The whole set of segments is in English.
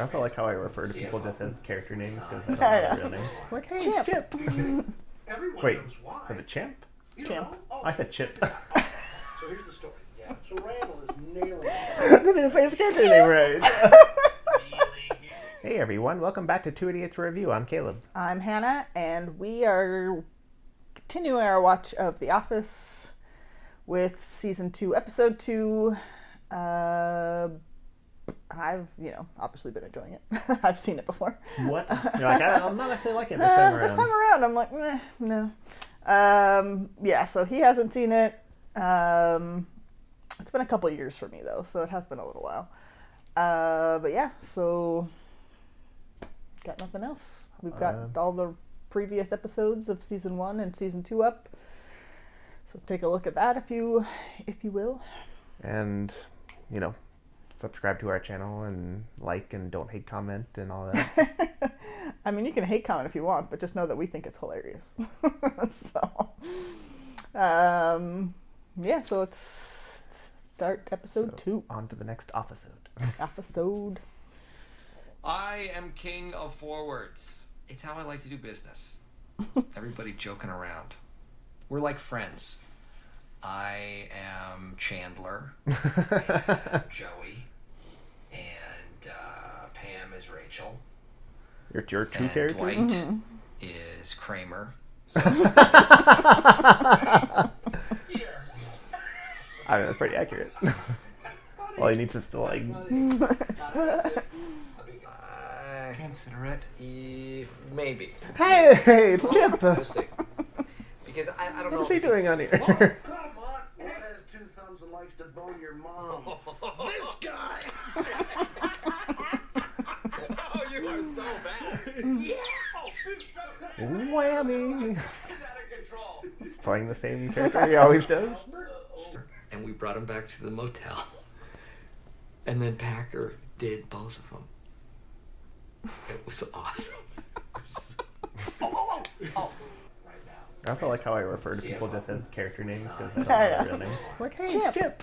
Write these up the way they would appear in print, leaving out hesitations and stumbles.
I also like how I refer to people just as character names because I don't I know know. their real names. Like, hey, Chip. it's Chip. Everyone Wait, knows why. was it Champ? You Champ. know? Oh, I said Chip. So here's the story. Yeah. So Randall is nailing it. I didn't even say his character name right. Hey everyone, welcome back to Two Idiots Review. I'm Caleb. I'm Hannah, and we are continuing our watch of The Office with Season 2, Episode 2. I've, obviously been enjoying it. I've seen it before. What? You're like, I'm not actually liking it this time around. This time around, I'm like, no. Yeah, so he hasn't seen it. It's been a couple years for me, though, so it has been a little while. But yeah, so got nothing else. We've got all the previous episodes of Season 1 and Season 2 up. So take a look at that if you will. And, subscribe to our channel and like and don't hate comment and all that. I mean, you can hate comment if you want, but just know that we think it's hilarious. Yeah, so let's start episode 2. On to the next episode. Episode. I am king of forwards. It's how I like to do business. Everybody joking around. We're like friends. I am Chandler, and Joey, and Pam is Rachel. Your two and characters? Dwight is Kramer. So I mean, that's pretty accurate. All you need is to like... Consider it. Maybe. Hey, it's Chip! Because I don't know. What's he doing on here? Come on. Who has two thumbs and likes to bone your mom? This guy! Oh, you are so bad. Yeah! Whammy! He's out of control. Playing the same character he always does. And we brought him back to the motel. And then Packer did both of them. It was awesome. Oh. I also like how I refer to people just as character names because I don't I know know. their real names. Like, hey, Chip. it's Chip.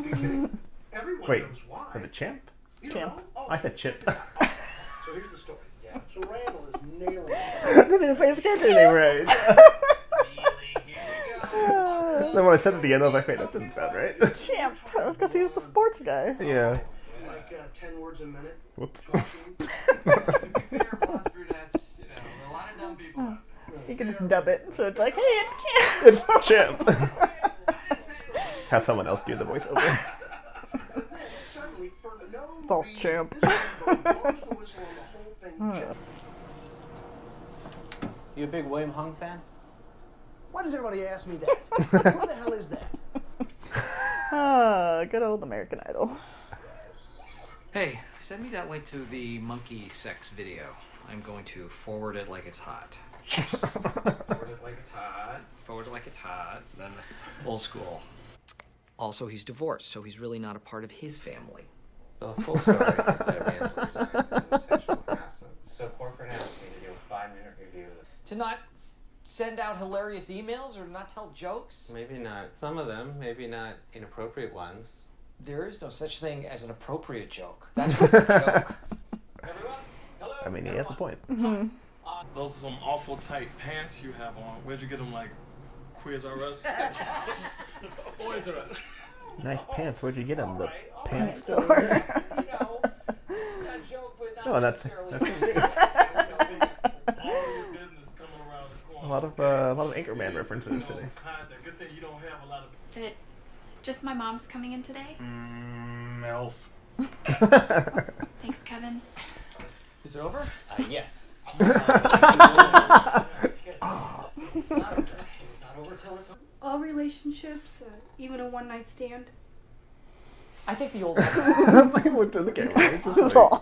Everyone Wait, knows why. was it Champ? You Champ. know? Oh, I said Chip. So here's the story. Yeah. So Randall is nailing it. I didn't even say his character name right. Then when I said it at the end, I was like, wait, that didn't sound right. Champ. That's because he was the sports guy. Yeah. Like 10 words a minute. Whoops. Talking. To be fair, blondes, brunettes, a lot of dumb people out there. You can just dub it, so it's like, hey, it's Champ. It's Chip. Have someone else do the voiceover. Suddenly, for no It's all reason, Champ. this guy blows the whistle on the whole thing. You a big William Hung fan? Why does everybody ask me that? Who the hell is that? Good old American Idol. Hey, send me that link to the monkey sex video. I'm going to forward it like it's hot. Forward it like it's hot. Forward it like it's hot. Then old school. Also, he's divorced, so he's really not a part of his family. The full story is that Randall resigned because of sexual harassment. So corporate asked me to do a 5-minute review. To not send out hilarious emails or not tell jokes? Maybe not some of them, maybe not inappropriate ones. There is no such thing as an appropriate joke. That's what's a joke. Everyone? Hello? I mean, he has a point. Those are some awful tight pants you have on. Where'd you get them, like Quiz R Us? Boys R Us. Nice pants. Where'd you get them? The pants store. store? That joke, but not Oh, that's necessarily. All your business coming around the corner. a lot of Anchorman references today. Good thing you don't have a lot of That just my mom's coming in today. elf. Thanks, Kevin. Is it over? Yes. It's not over till it's over. All relationships, even a one-night stand. I think the old Looked at the camera. It's just like-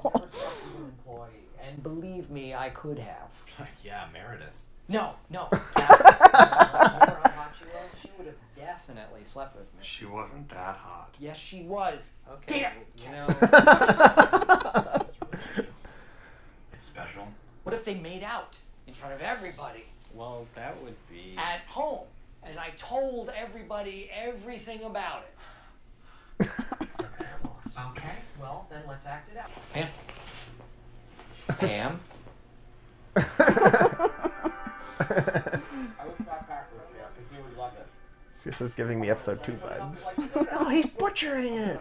employee, and believe me, I could have. Yeah, Meredith. No. Remember how hot she was? She would have definitely slept with me. She wasn't that hot. Yes, she was. Okay, Damn. you know, It's special. What if they made out in front of everybody well, that would be... at home, and I told everybody everything about it? Okay, well, then let's act it out. Pam? Pam? I looked back backwards, yeah, because you would love it. This is giving me episode 2 vibes. Oh, he's butchering it!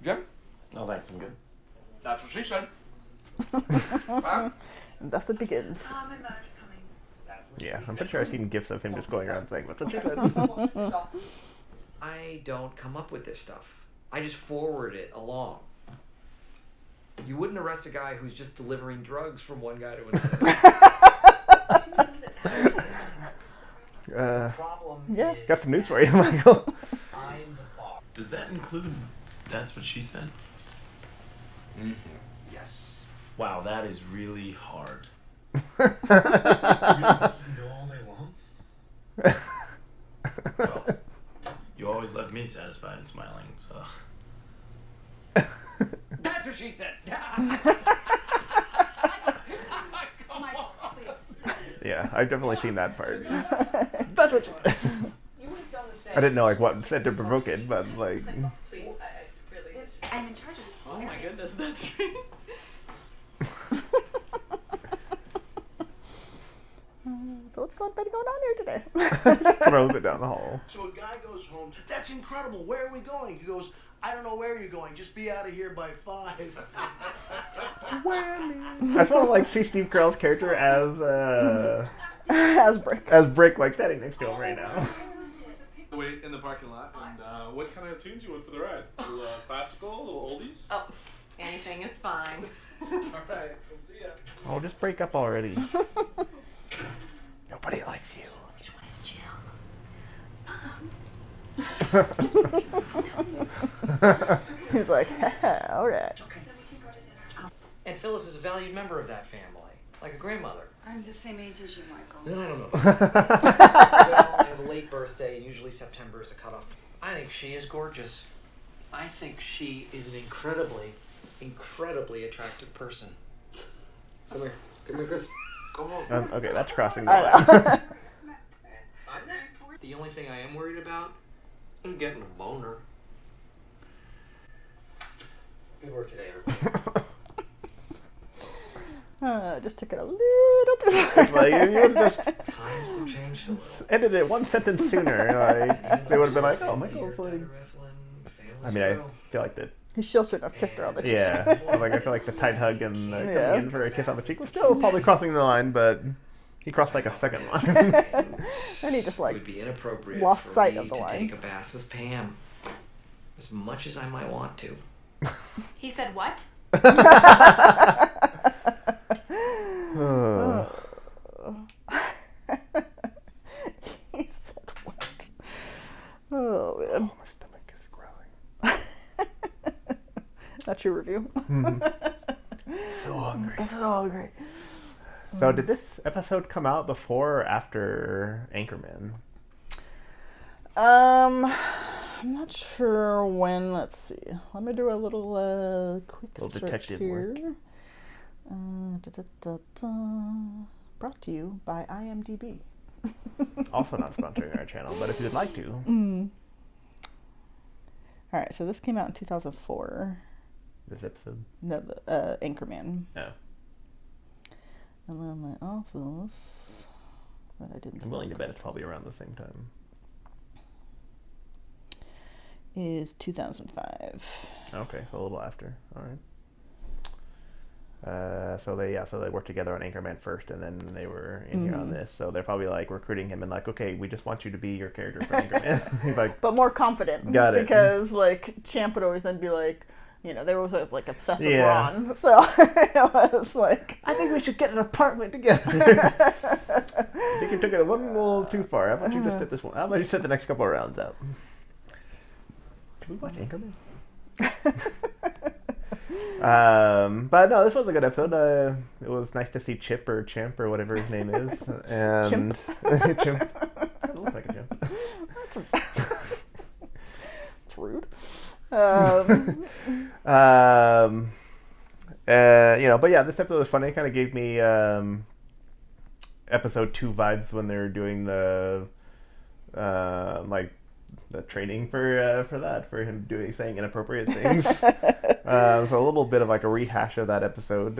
Jim? No thanks, I'm good. That's what she said. And thus it begins. My mother's coming. Yeah, I'm pretty sure I've seen gifs of him just going around saying, that's what she said. I don't come up with this stuff. I just forward it along. You wouldn't arrest a guy who's just delivering drugs from one guy to another. Problem Yeah. is Got some news for you, Michael. I'm the boss. Does that include that's what she said? Mm-hmm. Yes. Wow, that is really hard. You know all day long? Well, you always left me satisfied and smiling, so. That's what she said. Michael, please. Yeah, I've definitely seen that part. That's what she You would have done the same. I didn't know like what said to provoke it, but like Please, I really. I'm in charge of this. Oh my goodness, that's right. So what's going on here today? throws it down the hall. So a guy goes home. That's incredible. Where are we going? He goes, I don't know where you're going. Just be out of here by 5. I just want to like see Steve Carell's character as As Brick. Brick, like standing next to him right now. Wait in the parking lot, and what kind of tunes you want for the ride? A little classical, a little oldies? Oh, anything is fine. Alright, we'll see ya. Oh, just break up already. Nobody likes you. Which one is Jill? He's like, all right. And Phyllis is a valued member of that family, like a grandmother. I'm the same age as you, Michael. I don't know. Well, I have a late birthday, and usually September is the cutoff. I think she is gorgeous. I think she is an incredibly attractive person. Come here, Chris. Go home. Okay, that's crossing the line. The only thing I am worried about is getting a boner. Good work today, everybody. Just took it a little too far. Like, if you would've just Times have changed a little. ended it one sentence sooner, like, they would have been like, oh, Michael's like. I mean, I feel like the He still shouldn't have kissed her on the cheek. yeah, like I feel like the tight hug and coming Yeah. in for a kiss on the cheek was still probably crossing the line, but he crossed like a second line. And he just It like would be inappropriate lost for sight me of the to line. take a bath with Pam, as much as I might want to. He said what? He said what? Oh man. My stomach is growling. That's your review. So hungry. I'm so hungry. So did this episode come out before or after Anchorman? I'm not sure when. Let's see. Let me do a little quick Little search detective here. work. Brought to you by IMDb. Also not sponsoring our channel, but if you'd like to. All right, so this came out in 2004. This episode. No, Anchorman. Oh. And then my office that I didn't. I'm willing to spell bet it's probably around the same time. is 2005. Okay, so a little after. All right. So they worked together on Anchorman first, and then they were in here on this. So they're probably like recruiting him and like, okay, we just want you to be your character for Anchorman. He's like, But more confident. Got it. Because like Champ would always then be like, you know, they were always like obsessed with Yeah. Ron. So it was like, I think we should get an apartment together. I think you took it one little too far. How about you just sit this one? How about you sit the next couple of rounds out? Can we watch Anchorman? But no, this was a good episode. It was nice to see Chip or Chimp or whatever his name is. And Chimp. Chimp. It looks like a chimp. it's rude. But yeah, this episode was funny. It kind of gave me episode 2 vibes when they were doing the like the training for him saying inappropriate things. So a little bit of like a rehash of that episode,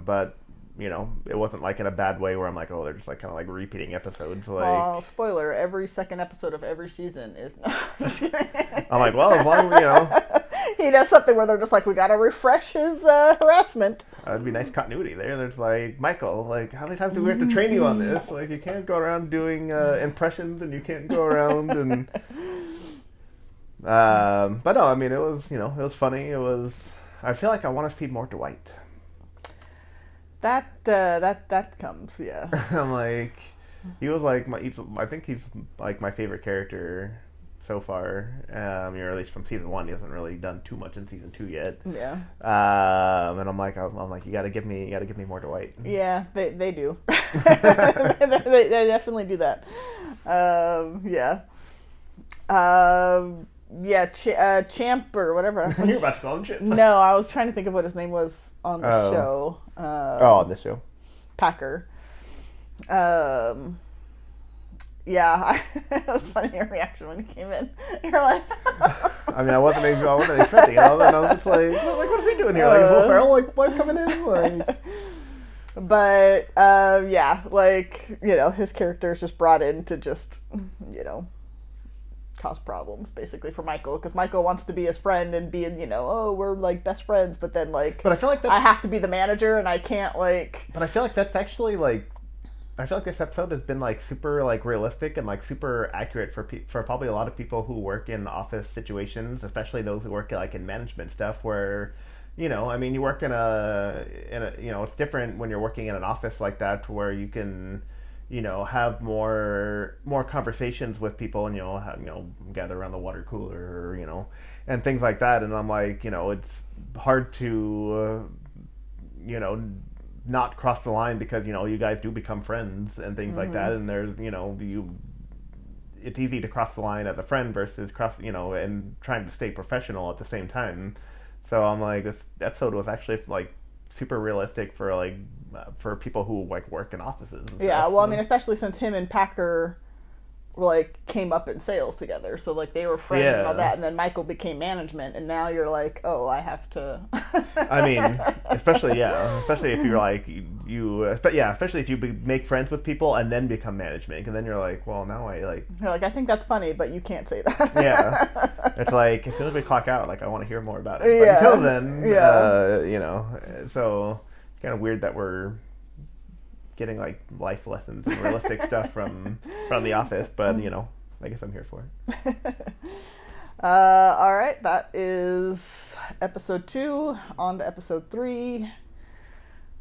but it wasn't like in a bad way where I'm like, oh, they're just like kind of like repeating episodes. Like, well, spoiler: every second episode of every season is. I'm like, well, as long as he does something where they're just like, we gotta refresh his harassment. That'd be nice continuity there. There's like, Michael, like, how many times do we have to train you on this? Like, you can't go around doing impressions, and you can't go around and. But no, I mean, it was it was funny. It was. I feel like I want to see more Dwight. That comes, yeah. I'm like, he was like I think he's like my favorite character so far. Or at least from season 1, he hasn't really done too much in season 2 yet. Yeah. And I'm like, you gotta give me more Dwight. Yeah, they do. they definitely do that. Yeah. Yeah, Champ or whatever. You're about to call him Champ. No, I was trying to think of what his name was on the show. On the show. Packer. Yeah, it was funny your reaction when he came in. You're like, I mean, I wasn't expecting it. And I was just like, what is he doing here? Like, is Will Ferrell like coming in? Like. But yeah, like his character is just brought in to just cause problems basically for Michael, because Michael wants to be his friend and be oh, we're like best friends, but then but I feel like I have to be the manager and I can't like. But I feel like that's actually like. I feel like this episode has been like super like realistic and like super accurate for probably a lot of people who work in office situations, especially those who work like in management stuff where, I mean, you work in a it's different when you're working in an office like that where you can, have more conversations with people and gather around the water cooler, and things like that. And I'm like, it's hard to not cross the line because you guys do become friends and things like that, and there's it's easy to cross the line as a friend versus and trying to stay professional at the same time. So I'm like, this episode was actually like super realistic for people who like work in offices and yeah stuff. well, I mean, especially since him and Packer like came up in sales together, so like they were friends and all that, and then Michael became management, and now you're like, oh, I have to. I mean, especially if you're like especially if you make friends with people and then become management, and then you're like, well, now you're like, I think that's funny, but you can't say that. Yeah, it's like as soon as we clock out, like I want to hear more about it. But until then, so it's kind of weird that we're getting like life lessons and realistic stuff from The Office, but I guess I'm here for it. All right, that is episode 2. On to episode 3.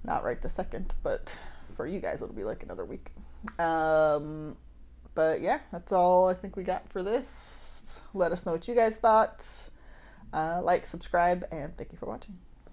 Not right this second, but for you guys it'll be like another week. But yeah, that's all I think we got for this. Let us know what you guys thought. Like, subscribe, and thank you for watching.